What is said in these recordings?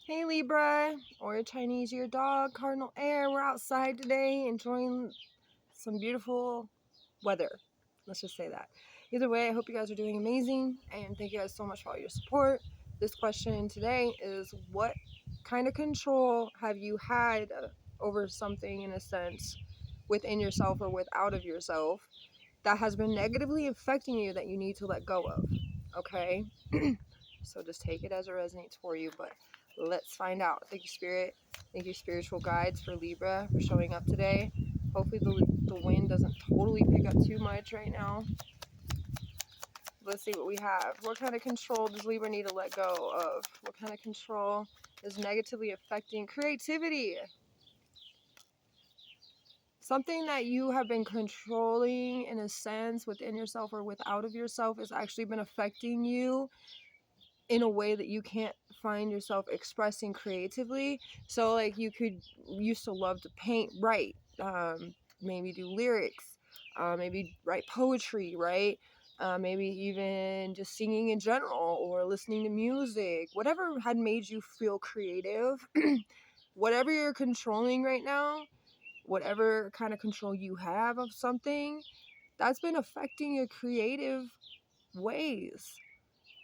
Hey Libra, or Chinese your dog, cardinal air. We're outside today enjoying some beautiful weather. Let's just say that. Either way, I hope you guys are doing amazing, and thank you guys so much for all your support. This question today is, what kind of control have you had over something, in a sense, within yourself or without of yourself, that has been negatively affecting you that you need to let go of? Okay? So just take it as it resonates for you, but let's find out. Thank you, Spirit. Thank you, spiritual guides, for Libra, for showing up today. Hopefully the wind doesn't totally pick up too much right now. Let's see what we have. What kind of control does Libra need to let go of? What kind of control is negatively affecting creativity? Something that you have been controlling, in a sense, within yourself or without of yourself, has actually been affecting you in a way that you can't find yourself expressing creatively. So like, you used to love to paint, write, maybe do lyrics, maybe write poetry, right? Maybe even just singing in general, or listening to music, whatever had made you feel creative. Whatever you're controlling right now, whatever kind of control you have of something, that's been affecting your creative ways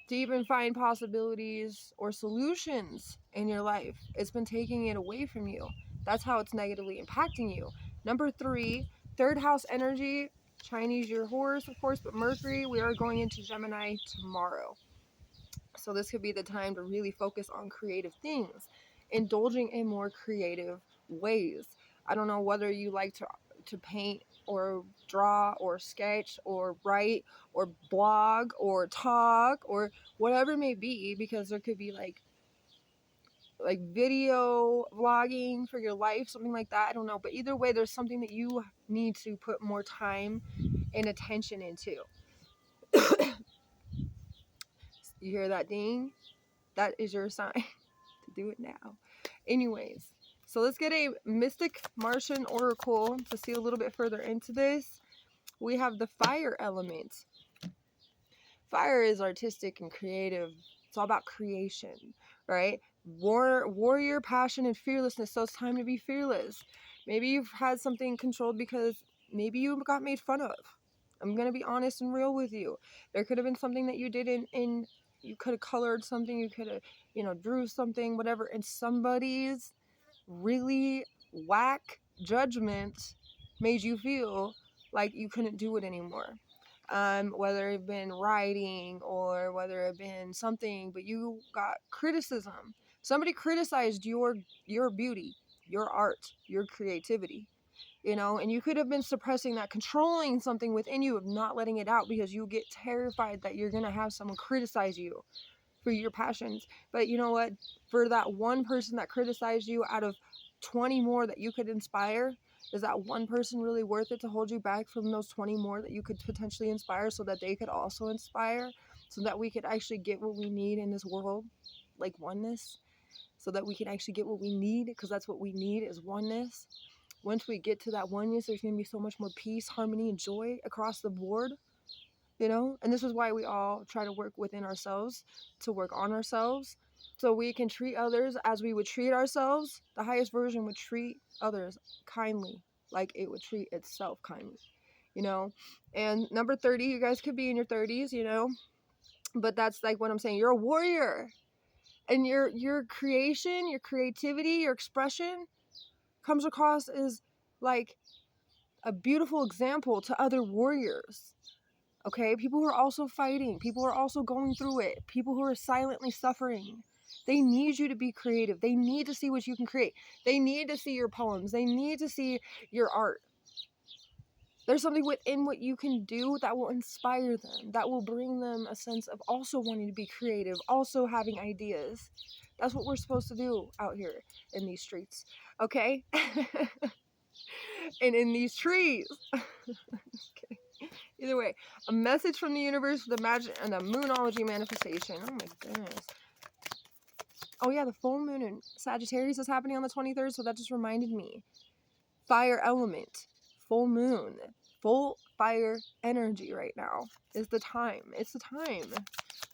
to even find possibilities or solutions in your life. It's been taking it away from you. That's how it's negatively impacting you. Number 3, third house energy, Chinese your horse, of course, but Mercury, we are going into Gemini tomorrow. So this could be the time to really focus on creative things, indulging in more creative ways. I don't know whether you like to paint or draw or sketch or write or blog or talk or whatever it may be, because there could be like video vlogging for your life, something like that. I don't know, but either way, there's something that you need to put more time and attention into. You hear that ding? That is your sign to do it now. Anyways, so let's get a mystic Martian oracle to see a little bit further into this. We have the fire element. Fire is artistic and creative. It's all about creation, right? Warrior passion and fearlessness. So it's time to be fearless. Maybe you've had something controlled because maybe you got made fun of. I'm going to be honest and real with you. There could have been something that you did in you could have colored something, you could have, drew something, whatever, and somebody's really whack judgment made you feel like you couldn't do it anymore. Whether it been writing or whether it been something, but you got criticism. Somebody criticized your beauty, your art, your creativity, and you could have been suppressing that, controlling something within you of not letting it out, because you get terrified that you're gonna have someone criticize you for your passions. But you know what? For that one person that criticized you out of 20 more that you could inspire, is that one person really worth it to hold you back from those 20 more that you could potentially inspire, so that they could also inspire, so that we could actually get what we need in this world, like oneness, so that we can actually get what we need, because that's what we need, is oneness. Once we get to that oneness, there's going to be so much more peace, harmony, and joy across the board. And this is why we all try to work within ourselves, to work on ourselves, so we can treat others as we would treat ourselves. The highest version would treat others kindly, like it would treat itself kindly. And number 30, you guys could be in your 30s, but that's like what I'm saying. You're a warrior, and your creation, your creativity, your expression comes across as like a beautiful example to other warriors. Okay, people who are also fighting, people who are also going through it, people who are silently suffering. They need you to be creative. They need to see what you can create. They need to see your poems. They need to see your art. There's something within what you can do that will inspire them, that will bring them a sense of also wanting to be creative, also having ideas. That's what we're supposed to do out here in these streets, okay? And in these trees. Okay. Either way, a message from the universe, the magic, and the moonology manifestation. Oh my goodness. Oh yeah, the full moon in Sagittarius is happening on the 23rd, so that just reminded me. Fire element, full moon, full fire energy right now is the time. It's the time.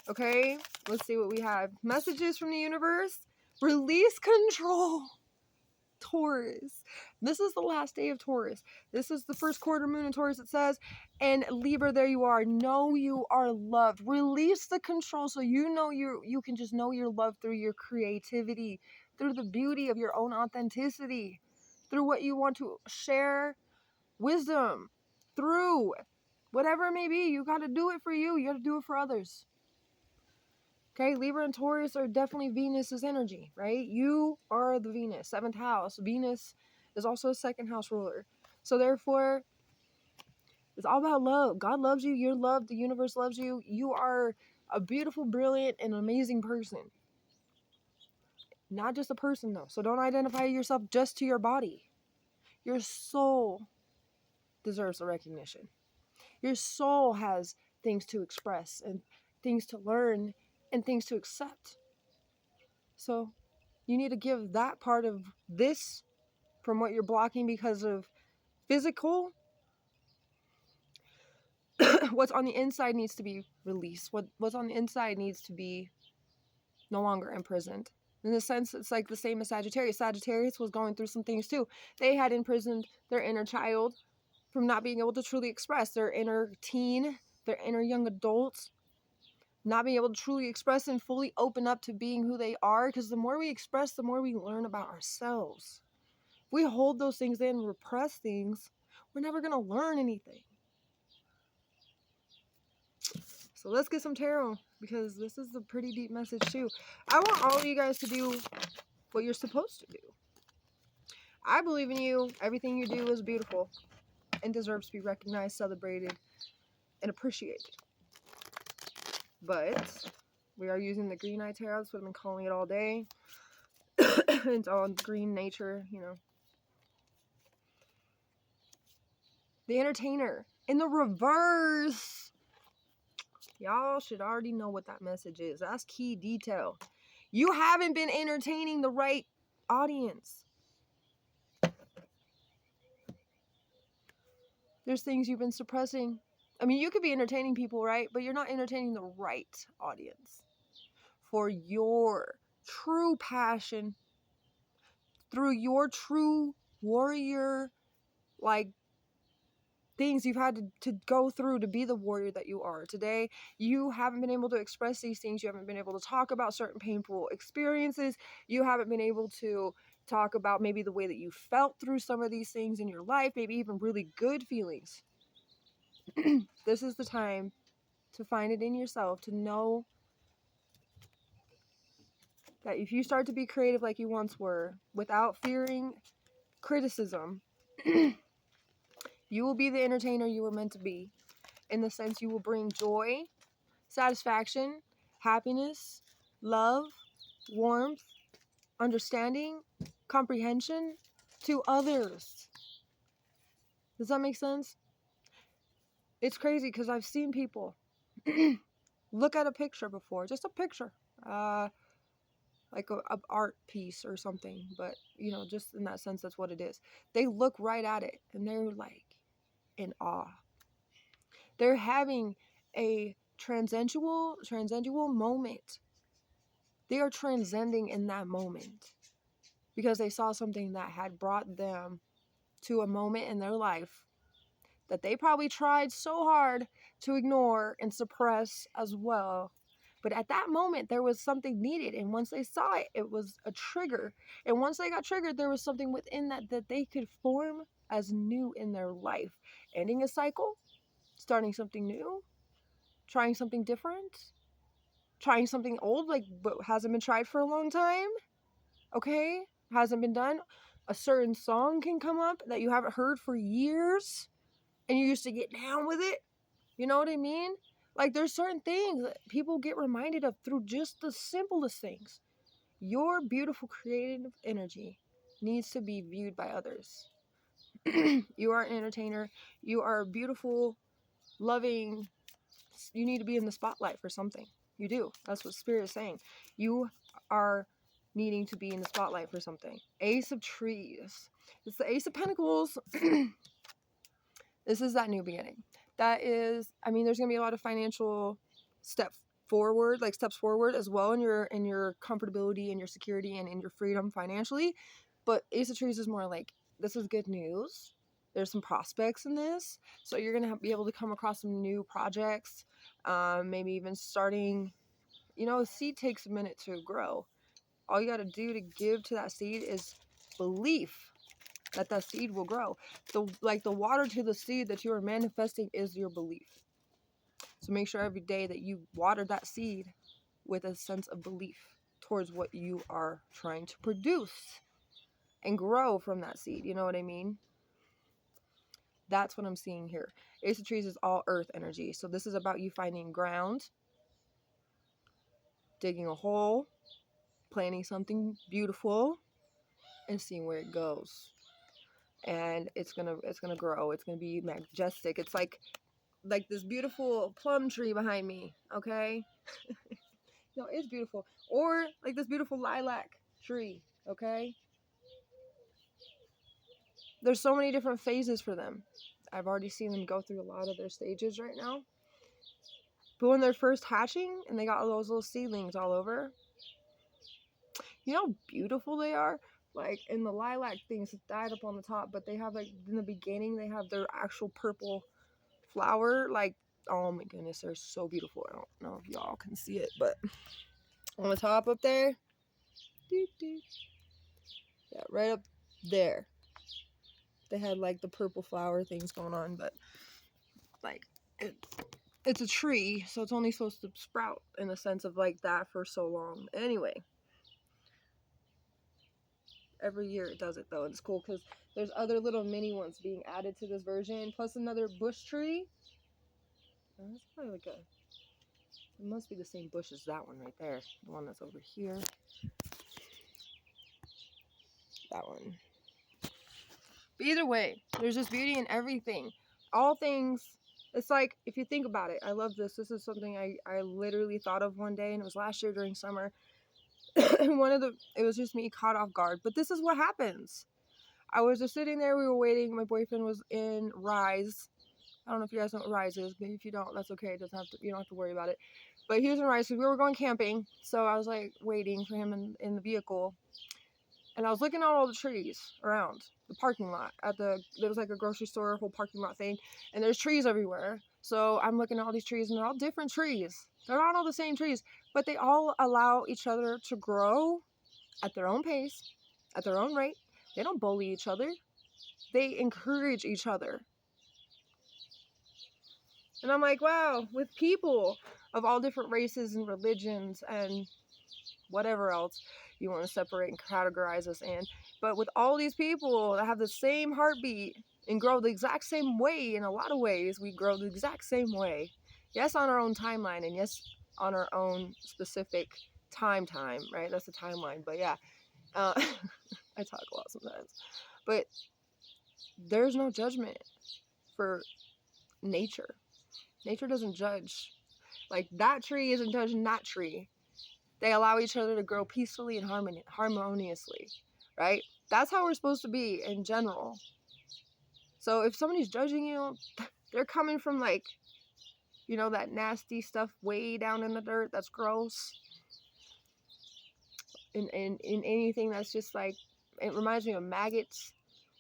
Okay, let's see what we have. Messages from the universe. Release control. Taurus. This is the last day of Taurus. This is the first quarter moon in Taurus, it says. And Libra, there you are. Know you are loved. Release the control so you know you can just know you're loved through your creativity, through the beauty of your own authenticity, through what you want to share, wisdom, through whatever it may be. You got to do it for you. You got to do it for others. Okay, Libra and Taurus are definitely Venus's energy, right? You are the Venus, 7th house. Venus is also a 2nd house ruler. So therefore, it's all about love. God loves you. You're loved. The universe loves you. You are a beautiful, brilliant, and amazing person. Not just a person, though. So don't identify yourself just to your body. Your soul deserves a recognition. Your soul has things to express and things to learn and things to accept. So you need to give that part of this from what you're blocking because of physical. What's on the inside needs to be released. What's on the inside needs to be no longer imprisoned. In a sense, it's like the same as Sagittarius. Sagittarius was going through some things too. They had imprisoned their inner child from not being able to truly express, their inner teen, their inner young adults, not being able to truly express and fully open up to being who they are. Because the more we express, the more we learn about ourselves. If we hold those things in, repress things, we're never going to learn anything. So let's get some tarot, because this is a pretty deep message too. I want all of you guys to do what you're supposed to do. I believe in you. Everything you do is beautiful and deserves to be recognized, celebrated, and appreciated. But we are using the green eye tarot. That's what I've been calling it all day. It's all green nature, you know. The entertainer in the reverse. Y'all should already know what that message is. That's key detail. You haven't been entertaining the right audience. There's things you've been suppressing. I mean, you could be entertaining people, right? But you're not entertaining the right audience for your true passion, through your true warrior, like, things you've had to go through to be the warrior that you are today. You haven't been able to express these things. You haven't been able to talk about certain painful experiences. You haven't been able to talk about maybe the way that you felt through some of these things in your life, maybe even really good feelings. This is the time to find it in yourself, to know that if you start to be creative like you once were, without fearing criticism, you will be the entertainer you were meant to be. In the sense, you will bring joy, satisfaction, happiness, love, warmth, understanding, comprehension to others. Does that make sense? It's crazy because I've seen people look at a picture before, just a picture, like a art piece or something, but you know, just in that sense, that's what it is. They look right at it and they're like in awe. They're having a transcendental moment. They are transcending in that moment because they saw something that had brought them to a moment in their life that they probably tried so hard to ignore and suppress as well. But at that moment, there was something needed. And once they saw it, it was a trigger. And once they got triggered, there was something within that they could form as new in their life. Ending a cycle, starting something new, trying something different, trying something old, like, but hasn't been tried for a long time. Okay? Hasn't been done. A certain song can come up that you haven't heard for years and you used to get down with it. You know what I mean? Like, there's certain things that people get reminded of through just the simplest things. Your beautiful creative energy needs to be viewed by others. You are an entertainer. You are beautiful, loving. You need to be in the spotlight for something. You do. That's what Spirit is saying. You are needing to be in the spotlight for something. Ace of Trees. It's the Ace of Pentacles. This is that new beginning. That is, I mean, there's going to be a lot of financial step forward, like steps forward as well in your comfortability and your security and in your freedom financially. But Ace of Trees is more like, this is good news. There's some prospects in this, so you're gonna be able to come across some new projects, maybe even starting. You know, a seed takes a minute to grow. All you got to do to give to that seed is belief that that seed will grow. The water to the seed that you are manifesting is your belief. So make sure every day that you water that seed with a sense of belief towards what you are trying to produce and grow from that seed. You know what I mean? That's what I'm seeing here. Ace of Trees is all earth energy. So this is about you finding ground, digging a hole, planting something beautiful, and seeing where it goes. And it's gonna grow. It's gonna be majestic. It's like this beautiful plum tree behind me. Okay. No, it's beautiful. Or like this beautiful lilac tree. Okay. There's so many different phases for them. I've already seen them go through a lot of their stages right now. But when they're first hatching and they got all those little seedlings all over, you know how beautiful they are? Like, in the lilac things died up on the top, but they have, like, in the beginning, they have their actual purple flower. Like, oh my goodness, they're so beautiful. I don't know if y'all can see it, but on the top up there, yeah, right up there, they had, like, the purple flower things going on, but, like, it's a tree, so it's only supposed to sprout in the sense of, like, that for so long. Anyway. Every year it does it though, and it's cool because there's other little mini ones being added to this version, plus another bush tree. Oh, that's probably like it must be the same bush as that one right there, the one that's over here. That one. But either way, there's just beauty in everything. All things. It's like, if you think about it, I love this. This is something I literally thought of one day, and it was last year during summer. It was just me caught off guard. But this is what happens. I was just sitting there, we were waiting. My boyfriend was in Rise. I don't know if you guys know what Rise is, but if you don't, that's okay. You don't have to worry about it. But he was in Rise, so we were going camping. So I was like waiting for him in the vehicle. And I was looking at all the trees around the parking lot. There was like a grocery store, whole parking lot thing. And there's trees everywhere. So I'm looking at all these trees, and they're all different trees. They're not all the same trees, but they all allow each other to grow at their own pace, at their own rate. They don't bully each other. They encourage each other. And I'm like, wow, with people of all different races and religions and whatever else you want to separate and categorize us in, but with all these people that have the same heartbeat and grow the exact same way, in a lot of ways, we grow the exact same way. Yes, on our own timeline, and yes, on our own specific time, right? That's the timeline, but yeah. I talk a lot sometimes. But there's no judgment for nature. Nature doesn't judge. Like, that tree isn't judging that tree. They allow each other to grow peacefully and harmoniously, right? That's how we're supposed to be in general. So if somebody's judging you, they're coming from, like, you know, that nasty stuff way down in the dirt that's gross. In anything that's just like, it reminds me of maggots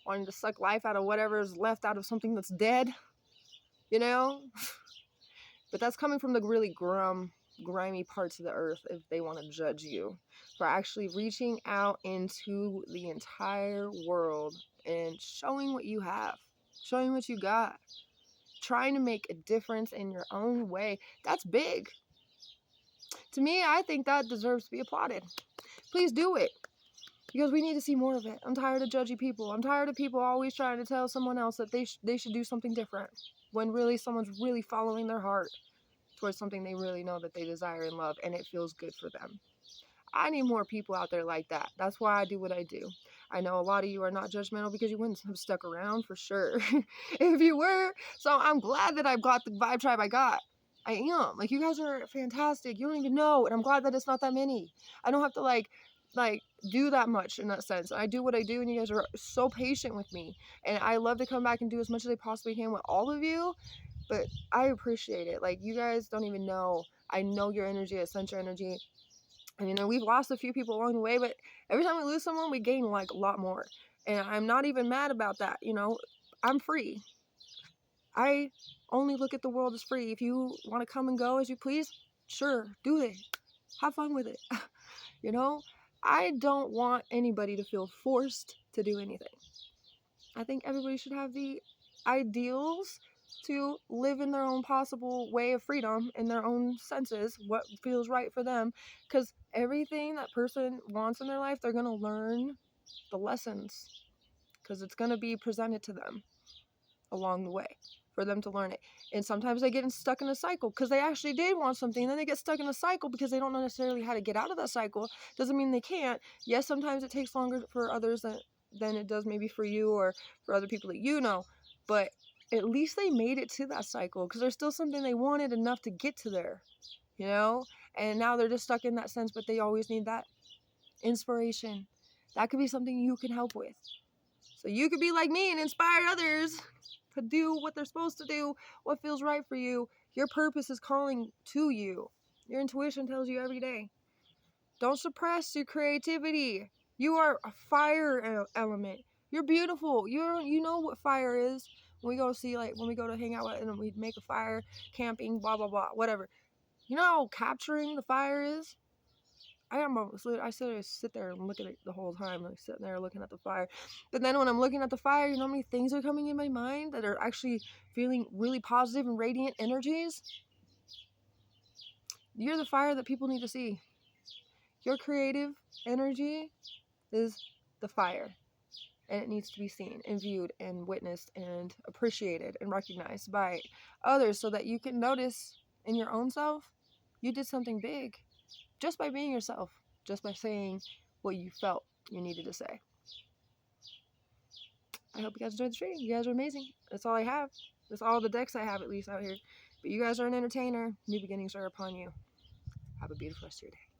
wanting to suck life out of whatever is left out of something that's dead, you know? But that's coming from the really grimy parts of the earth if they want to judge you for actually reaching out into the entire world and showing what you have, showing what you got, trying to make a difference in your own way. That's big. To me, I think that deserves to be applauded. Please do it. Because we need to see more of it. I'm tired of judgy people. I'm tired of people always trying to tell someone else that they should do something different, when really someone's really following their heart towards something they really know that they desire and love, and it feels good for them. I need more people out there like that. That's why I do what I do. I know a lot of you are not judgmental because you wouldn't have stuck around for sure if you were. So I'm glad that I've got the vibe tribe I got. I am. Like, you guys are fantastic. You don't even know. And I'm glad that it's not that many. I don't have to like do that much in that sense. I do what I do, and you guys are so patient with me. And I love to come back and do as much as I possibly can with all of you. But I appreciate it. Like, you guys don't even know. I know your energy. I sense your energy. And, you know, we've lost a few people along the way, but every time we lose someone, we gain, like, a lot more. And I'm not even mad about that, you know? I'm free. I only look at the world as free. If you want to come and go as you please, sure, do it. Have fun with it. You know? I don't want anybody to feel forced to do anything. I think everybody should have the ideals to live in their own possible way of freedom in their own senses, what feels right for them, because everything that person wants in their life, they're going to learn the lessons, because it's going to be presented to them along the way for them to learn it. And sometimes they get stuck in a cycle because they actually did want something, and then they get stuck in a cycle because they don't know necessarily how to get out of that cycle. Doesn't mean they can't. Yes, sometimes it takes longer for others than it does maybe for you or for other people that you know, but at least they made it to that cycle, because there's still something they wanted enough to get to there, you know? And now they're just stuck in that sense, but they always need that inspiration. That could be something you can help with. So you could be like me and inspire others to do what they're supposed to do, what feels right for you. Your purpose is calling to you. Your intuition tells you every day. Don't suppress your creativity. You are a fire element. You're beautiful. You know what fire is. When we go see, like, when we go to hang out and we make a fire, camping, blah, blah, blah, whatever. You know how capturing the fire is? I sit there and look at it the whole time, like sitting there looking at the fire. But then when I'm looking at the fire, you know how many things are coming in my mind that are actually feeling really positive and radiant energies? You're the fire that people need to see. Your creative energy is the fire, and it needs to be seen and viewed and witnessed and appreciated and recognized by others, so that you can notice in your own self you did something big just by being yourself, just by saying what you felt you needed to say. I hope you guys enjoyed the stream. You guys are amazing. That's all I have. That's all the decks I have, at least, out here. But you guys are an entertainer. New beginnings are upon you. Have a beautiful rest of your day.